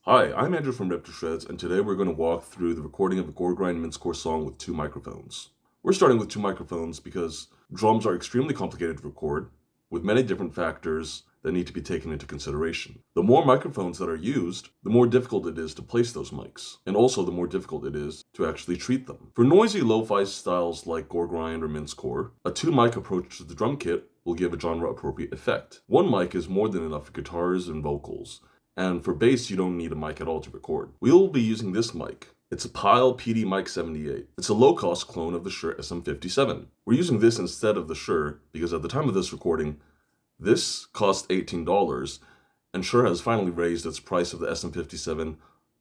Hi, I'm Andrew from Rip to Shreds, and today we're going to walk through the recording of a Goregrind mincecore song with two microphones. We're starting with two microphones because drums are extremely complicated to record, with many different factors that need to be taken into consideration. The more microphones that are used, the more difficult it is to place those mics, and also the more difficult it is to actually treat them. For noisy lo-fi styles like Goregrind or mincecore, a two-mic approach to the drum kit will give a genre-appropriate effect. One mic is more than enough for guitars and vocals, and for bass, you don't need a mic at all to record. We'll be using this mic. It's a Pyle PD Mic 78. It's a low-cost clone of the Shure SM57. We're using this instead of the Shure because at the time of this recording, this cost $18, and Shure has finally raised its price of the SM57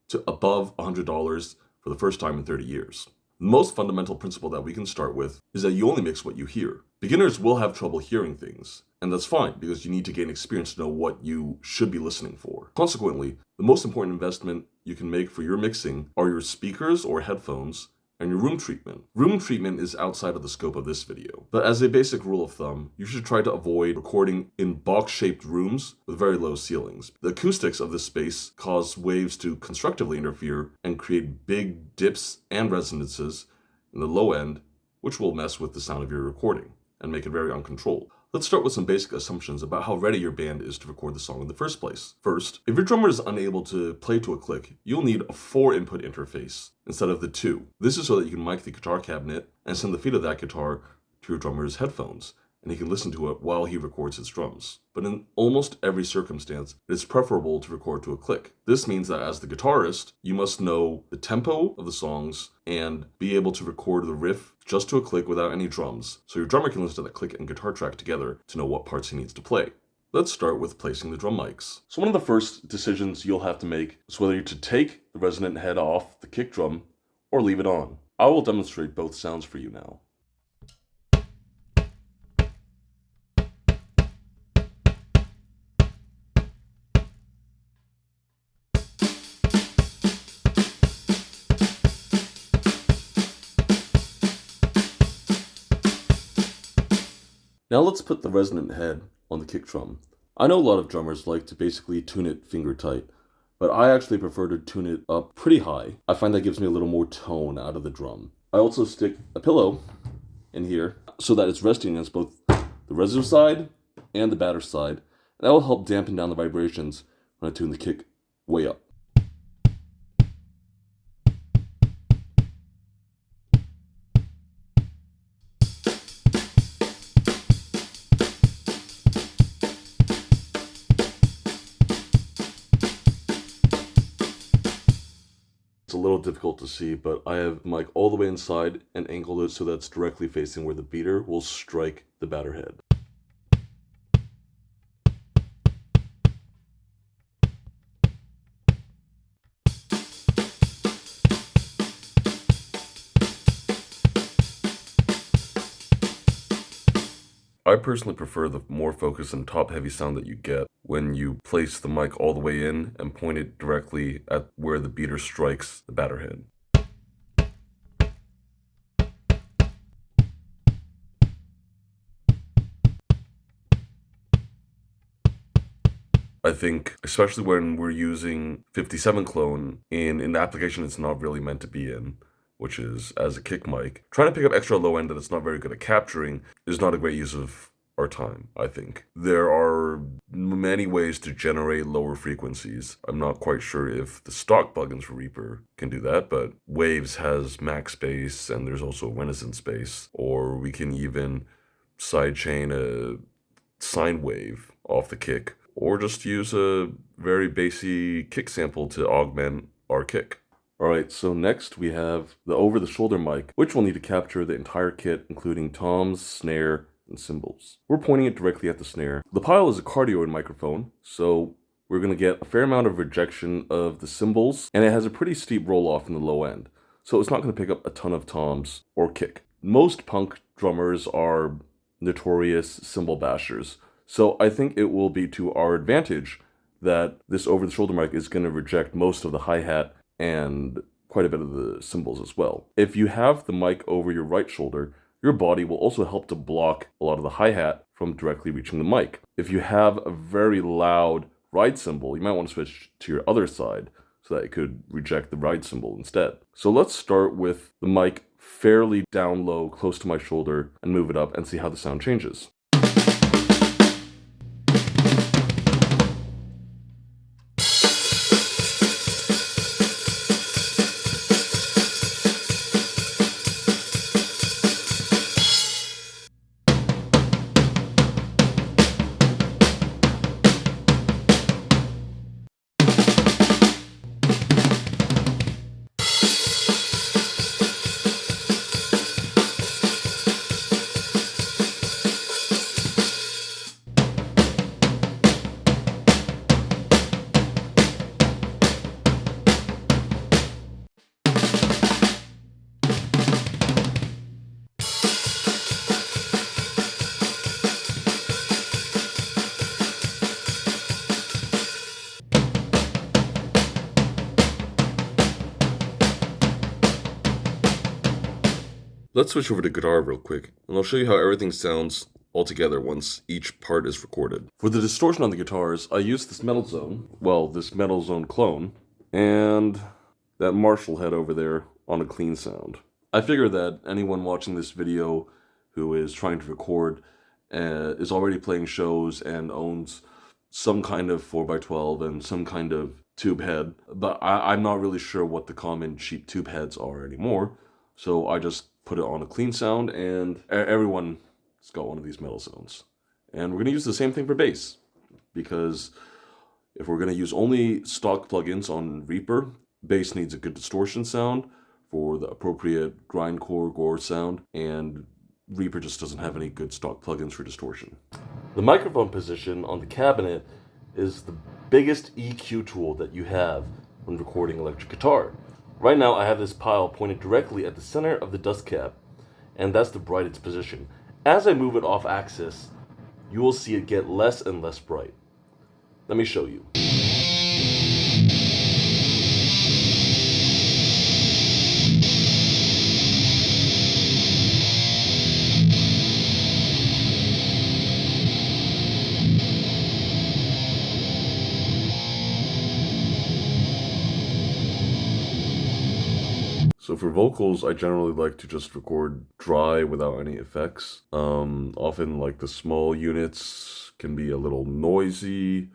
to above $100 for the first time in 30 years. The most fundamental principle that we can start with is that you only mix what you hear. Beginners will have trouble hearing things, and that's fine because you need to gain experience to know what you should be listening for. Consequently, the most important investment you can make for your mixing are your speakers or headphones and your room treatment. Room treatment is outside of the scope of this video, but as a basic rule of thumb, you should try to avoid recording in box-shaped rooms with very low ceilings. The acoustics of this space cause waves to constructively interfere and create big dips and resonances in the low end, which will mess with the sound of your recording and make it very uncontrolled. Let's start with some basic assumptions about how ready your band is to record the song in the first place. First, if your drummer is unable to play to a click, you'll need a 4-input interface instead of the 2. This is so that you can mic the guitar cabinet and send the feed of that guitar to your drummer's headphones, and he can listen to it while he records his drums. But in almost every circumstance, it is preferable to record to a click. This means that as the guitarist, you must know the tempo of the songs and be able to record the riff just to a click without any drums, so your drummer can listen to that click and guitar track together to know what parts he needs to play. Let's start with placing the drum mics. So one of the first decisions you'll have to make is whether to take the resonant head off the kick drum or leave it on. I will demonstrate both sounds for you now. Now let's put the resonant head on the kick drum. I know a lot of drummers like to basically tune it finger tight, but I actually prefer to tune it up pretty high. I find that gives me a little more tone out of the drum. I also stick a pillow in here so that it's resting against both the reso side and the batter side. And that will help dampen down the vibrations when I tune the kick way up. It's a little difficult to see, but I have the mic all the way inside and angled it so that's directly facing where the beater will strike the batter head. I personally prefer the more focused and top-heavy sound that you get when you place the mic all the way in and point it directly at where the beater strikes the batter head. I think, especially when we're using 57 clone in an application it's not really meant to be in, which is as a kick mic, trying to pick up extra low end that it's not very good at capturing is not a great use of our time, I think. There are many ways to generate lower frequencies. I'm not quite sure if the stock plugins for Reaper can do that, but Waves has max bass and there's also Renaissance bass, or we can even sidechain a sine wave off the kick, or just use a very bassy kick sample to augment our kick. Alright, so next we have the over-the-shoulder mic, which will need to capture the entire kit, including toms, snare, and cymbals. We're pointing it directly at the snare. The Pyle is a cardioid microphone, so we're going to get a fair amount of rejection of the cymbals, and it has a pretty steep roll-off in the low end, so it's not going to pick up a ton of toms or kick. Most punk drummers are notorious cymbal bashers, so I think it will be to our advantage that this over-the-shoulder mic is going to reject most of the hi-hat and quite a bit of the cymbals as well. If you have the mic over your right shoulder, your body will also help to block a lot of the hi-hat from directly reaching the mic. If you have a very loud ride cymbal, you might want to switch to your other side so that it could reject the ride symbol instead. So let's start with the mic fairly down low, close to my shoulder, and move it up and see how the sound changes. Let's switch over to guitar real quick, and I'll show you how everything sounds all together once each part is recorded. For the distortion on the guitars, I use this metal zone, this metal zone clone, and that Marshall head over there on a clean sound. I figure that anyone watching this video who is trying to record is already playing shows and owns some kind of 4x12 and some kind of tube head, but I'm not really sure what the common cheap tube heads are anymore, so I just put it on a clean sound, and everyone's got one of these metal zones. And we're going to use the same thing for bass, because if we're going to use only stock plugins on Reaper, bass needs a good distortion sound for the appropriate grindcore gore sound, and Reaper just doesn't have any good stock plugins for distortion. The microphone position on the cabinet is the biggest EQ tool that you have when recording electric guitar. Right now I have this pyle pointed directly at the center of the dust cap, and that's the brightest position. As I move it off axis, you will see it get less and less bright. Let me show you. So for vocals, I generally like to just record dry without any effects. Often like the small units can be a little noisy,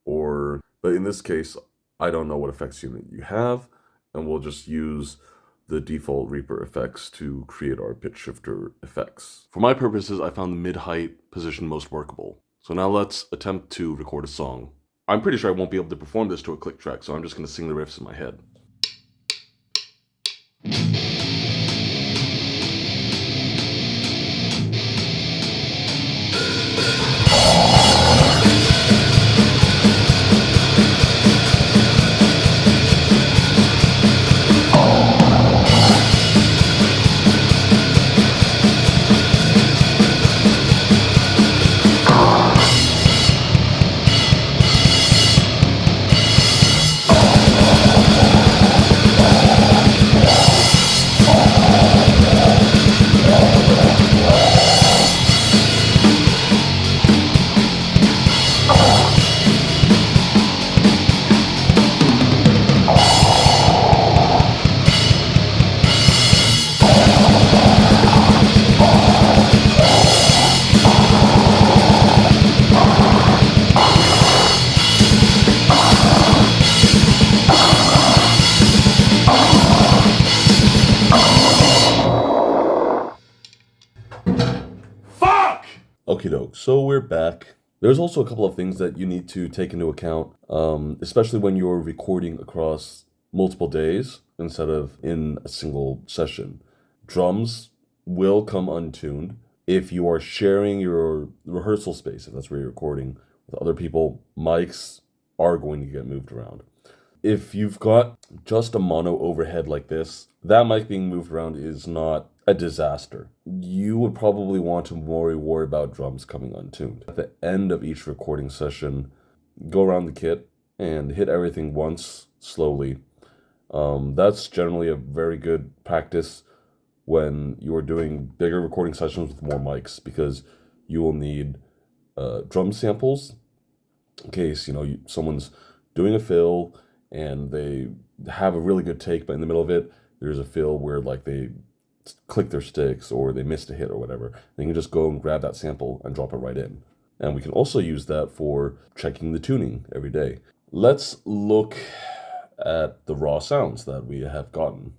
but in this case, I don't know what effects unit you have, and we'll just use the default Reaper effects to create our pitch shifter effects. For my purposes, I found the mid-height position most workable. So now let's attempt to record a song. I'm pretty sure I won't be able to perform this to a click track, so I'm just going to sing the riffs in my head. Okie doke, so we're back. There's also a couple of things that you need to take into account, especially when you're recording across multiple days instead of in a single session. Drums will come untuned. If you are sharing your rehearsal space, if that's where you're recording with other people, mics are going to get moved around. If you've got just a mono overhead like this, that mic being moved around is not a disaster. You would probably want to worry about drums coming untuned. At the end of each recording session, go around the kit and hit everything once slowly. That's generally a very good practice when you're doing bigger recording sessions with more mics, because you will need drum samples in case someone's doing a fill and they have a really good take, but in the middle of it, there's a fill where like they click their sticks or they missed a hit or whatever. Then you can just go and grab that sample and drop it right in. And we can also use that for checking the tuning every day. Let's look at the raw sounds that we have gotten.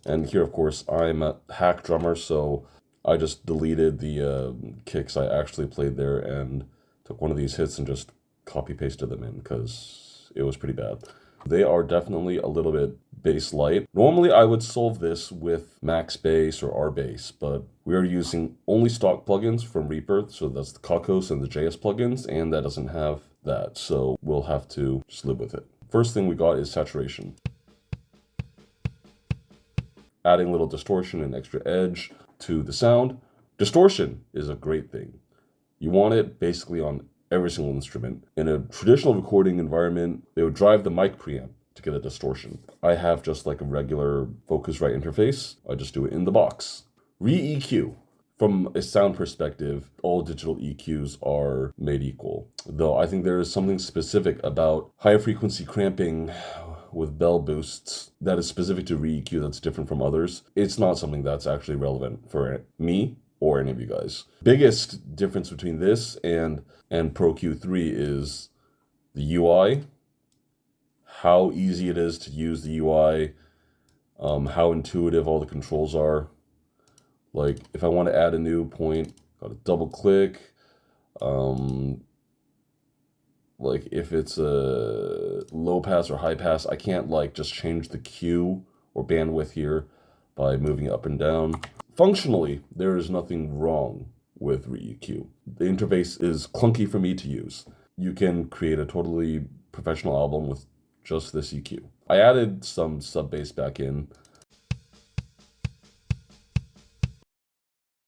And here, of course, I'm a hack drummer, so I just deleted the kicks I actually played there and took one of these hits and just copy-pasted them in because it was pretty bad. They are definitely a little bit bass light. Normally, I would solve this with max bass or R bass, but we are using only stock plugins from Reaper, so that's the Cocos and the JS plugins, and that doesn't have that, so we'll have to just live with it. First thing we got is saturation. Adding a little distortion and extra edge to the sound. Distortion is a great thing. You want it basically on every single instrument. In a traditional recording environment, they would drive the mic preamp to get a distortion. I have just like a regular Focusrite interface. I just do it in the box. reEQ. From a sound perspective, all digital EQs are made equal. Though I think there is something specific about high frequency cramping with bell boosts that is specific to reEQ that's different from others. It's not something that's actually relevant for me or any of you guys. Biggest difference between this and Pro Q3 is the UI, how easy it is to use the UI, how intuitive all the controls are. Like if I want to add a new point, gotta double click. Like if it's a low pass or high pass, I can't like just change the Q or bandwidth here by moving it up and down. Functionally, there is nothing wrong with reEQ. The interface is clunky for me to use. You can create a totally professional album with just this EQ. I added some sub-bass back in.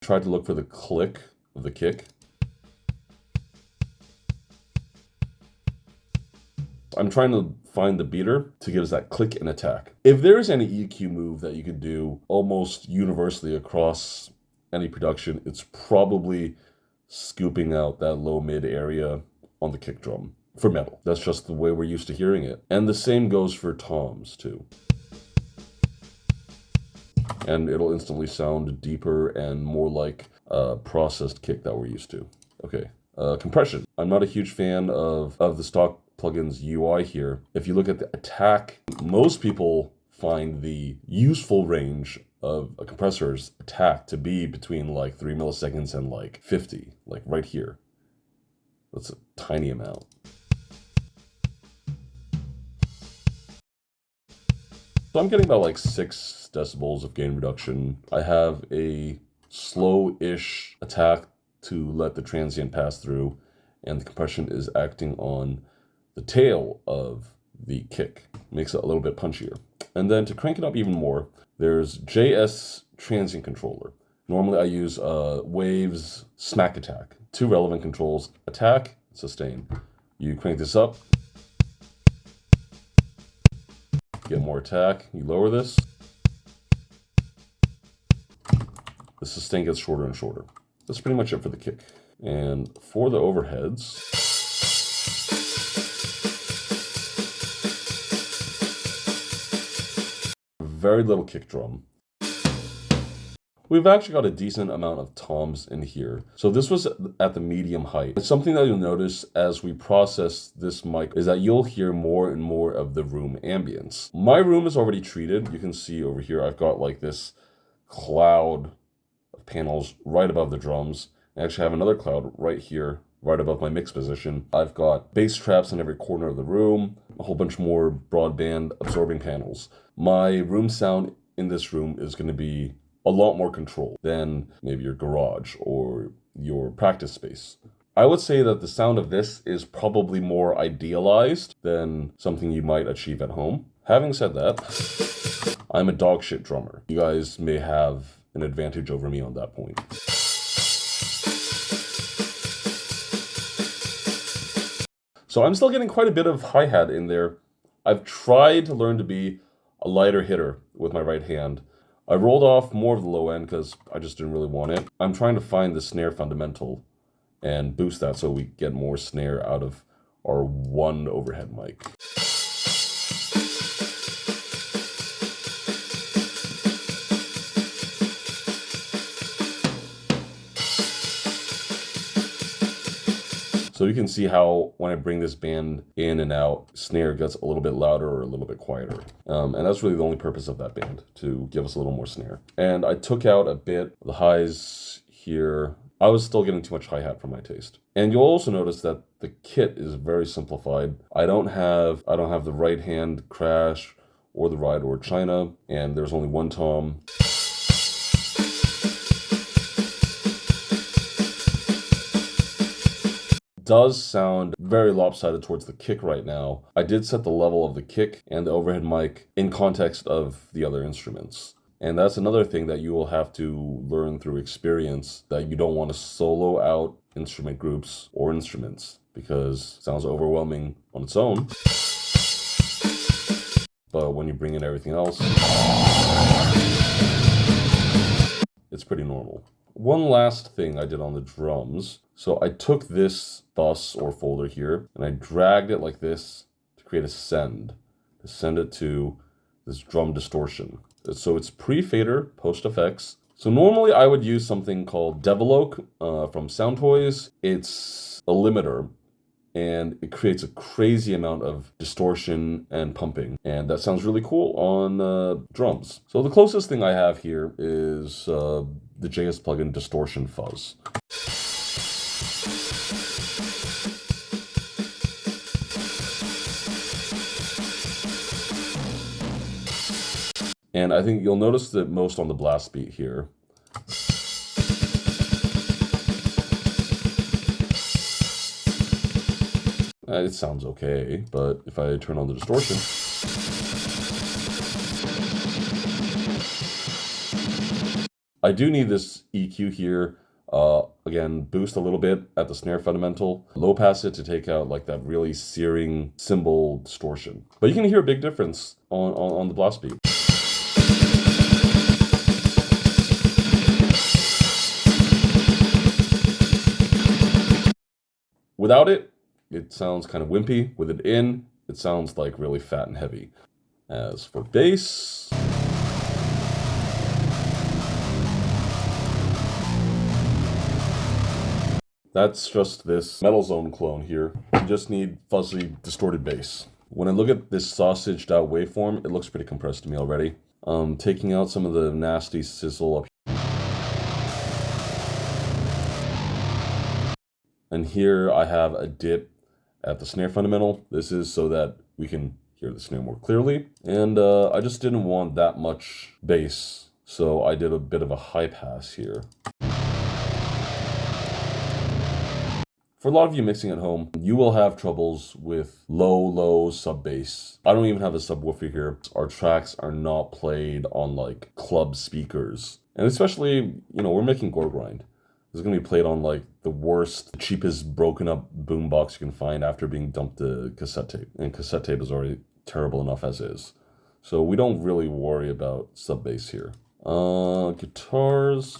Tried to look for the click of the kick. I'm trying to find the beater to give us that click and attack. If there is any EQ move that you could do almost universally across any production, it's probably scooping out that low mid area on the kick drum for metal. That's just the way we're used to hearing it. And the same goes for toms too. And it'll instantly sound deeper and more like a processed kick that we're used to. Okay, compression. I'm not a huge fan of the stock plugins UI here. If you look at the attack, most people find the useful range of a compressor's attack to be between like 3 milliseconds and like 50, like right here. That's a tiny amount. So I'm getting about like 6 decibels of gain reduction. I have a slow-ish attack to let the transient pass through, and the compression is acting on the tail of the kick. Makes it a little bit punchier. And then to crank it up even more, there's JS transient controller. Normally I use Waves smack attack. 2 relevant controls, attack, sustain. You crank this up, get more attack, you lower this. The sustain gets shorter and shorter. That's pretty much it for the kick. And for the overheads, very little kick drum. We've actually got a decent amount of toms in here. So this was at the medium height. Something that you'll notice as we process this mic is that you'll hear more and more of the room ambience. My room is already treated. You can see over here, I've got like this cloud of panels right above the drums. I actually have another cloud right here, right above my mix position. I've got bass traps in every corner of the room, a whole bunch more broadband absorbing panels. My room sound in this room is going to be a lot more controlled than maybe your garage or your practice space. I would say that the sound of this is probably more idealized than something you might achieve at home. Having said that, I'm a dog shit drummer. You guys may have an advantage over me on that point. So I'm still getting quite a bit of hi-hat in there. I've tried to learn to be a lighter hitter with my right hand. I rolled off more of the low end because I just didn't really want it. I'm trying to find the snare fundamental and boost that so we get more snare out of our one overhead mic. So you can see how when I bring this band in and out, snare gets a little bit louder or a little bit quieter. And that's really the only purpose of that band, to give us a little more snare. And I took out a bit the highs here. I was still getting too much hi-hat for my taste. And you'll also notice that the kit is very simplified. I don't have the right hand crash or the ride or China, and there's only one tom. Does sound very lopsided towards the kick right now. I did set the level of the kick and the overhead mic in context of the other instruments. And that's another thing that you will have to learn through experience, that you don't want to solo out instrument groups or instruments because it sounds overwhelming on its own. But when you bring in everything else, it's pretty normal. One last thing I did on the drums. So I took this bus or folder here and I dragged it like this to create a send, to send it to this drum distortion. So it's pre-fader, post-effects. So normally I would use something called Develope from Soundtoys. It's a limiter and it creates a crazy amount of distortion and pumping. And that sounds really cool on drums. So the closest thing I have here is the JS plugin Distortion Fuzz. And I think you'll notice that most on the blast beat here. It sounds okay, but if I turn on the distortion, I do need this EQ here. Again, boost a little bit at the snare fundamental, low pass it to take out like that really searing cymbal distortion. But you can hear a big difference on the blast beat. Without it, it sounds kind of wimpy. With it in, it sounds like really fat and heavy. As for bass, that's just this Metal Zone clone here. You just need fuzzy, distorted bass. When I look at this sausaged out waveform, it looks pretty compressed to me already. Taking out some of the nasty sizzle up here. And here I have a dip at the snare fundamental. This is so that we can hear the snare more clearly. And I just didn't want that much bass, so I did a bit of a high pass here. For a lot of you mixing at home, you will have troubles with low sub bass. I don't even have a subwoofer here. Our tracks are not played on like club speakers. And especially, we're making Goregrind. It's going to be played on like the worst, cheapest broken up boombox you can find after being dumped to cassette tape. And cassette tape is already terrible enough as is. So we don't really worry about sub bass here. Guitars.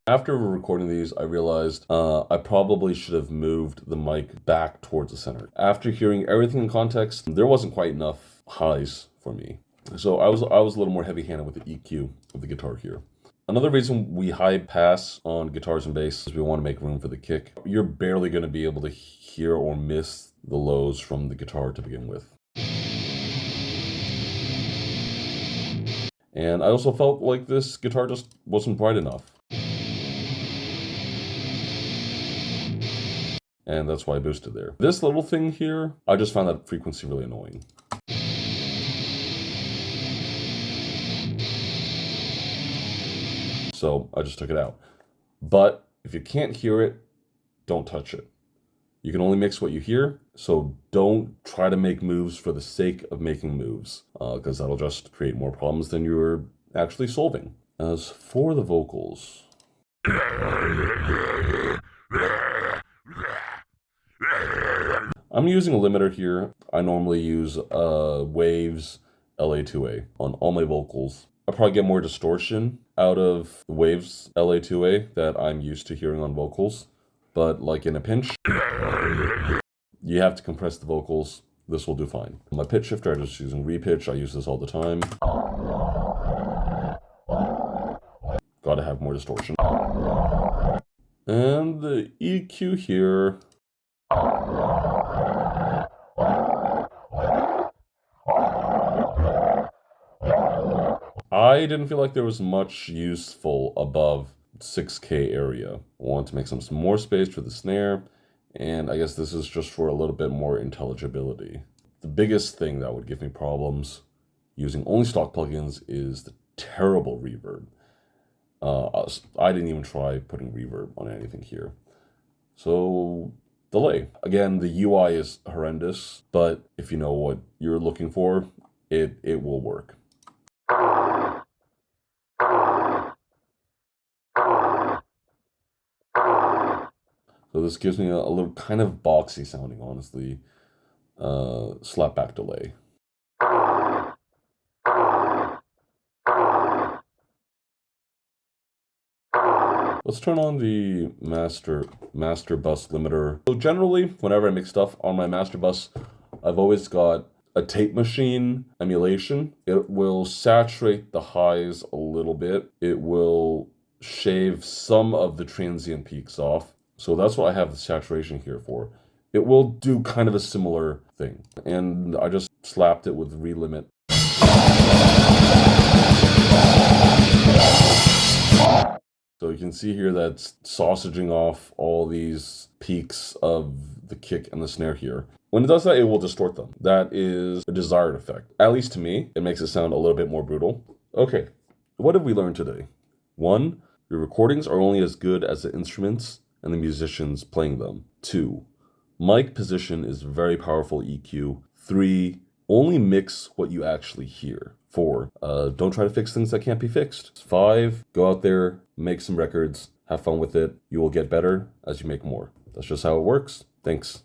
After recording these, I realized I probably should have moved the mic back towards the center. After hearing everything in context, there wasn't quite enough highs for me. So I was a little more heavy-handed with the EQ of the guitar here. Another reason we high pass on guitars and bass is we want to make room for the kick. You're barely going to be able to hear or miss the lows from the guitar to begin with. And I also felt like this guitar just wasn't bright enough. And that's why I boosted there. This little thing here, I just found that frequency really annoying. So I just took it out. But if you can't hear it, don't touch it. You can only mix what you hear, so don't try to make moves for the sake of making moves, because that'll just create more problems than you're actually solving. As for the vocals, I'm using a limiter here. I normally use waves, LA2A on all my vocals. I'll probably get more distortion out of the waves LA2A that I'm used to hearing on vocals. But like in a pinch, you have to compress the vocals. This will do fine. My pitch shifter, I'm just using repitch. I use this all the time. Gotta have more distortion. And the EQ here. I didn't feel like there was much useful above 6K area. I want to make some more space for the snare, and I guess this is just for a little bit more intelligibility. The biggest thing that would give me problems using only stock plugins is the terrible reverb. I didn't even try putting reverb on anything here. So, delay. Again, the UI is horrendous, but if you know what you're looking for, it will work. So this gives me a little kind of boxy sounding, honestly, slapback delay. Let's turn on the master bus limiter. So generally, whenever I make stuff on my master bus, I've always got a tape machine emulation. It will saturate the highs a little bit. It will shave some of the transient peaks off. So that's what I have the saturation here for. It will do kind of a similar thing. And I just slapped it with relimit. So you can see here that's sausaging off all these peaks of the kick and the snare here. When it does that, it will distort them. That is a desired effect. At least to me, it makes it sound a little bit more brutal. Okay, what have we learned today? 1, your recordings are only as good as the instruments and the musicians playing them. 2, mic position is very powerful EQ. 3, only mix what you actually hear. 4, don't try to fix things that can't be fixed. 5, go out there, make some records, have fun with it. You will get better as you make more. That's just how it works. Thanks.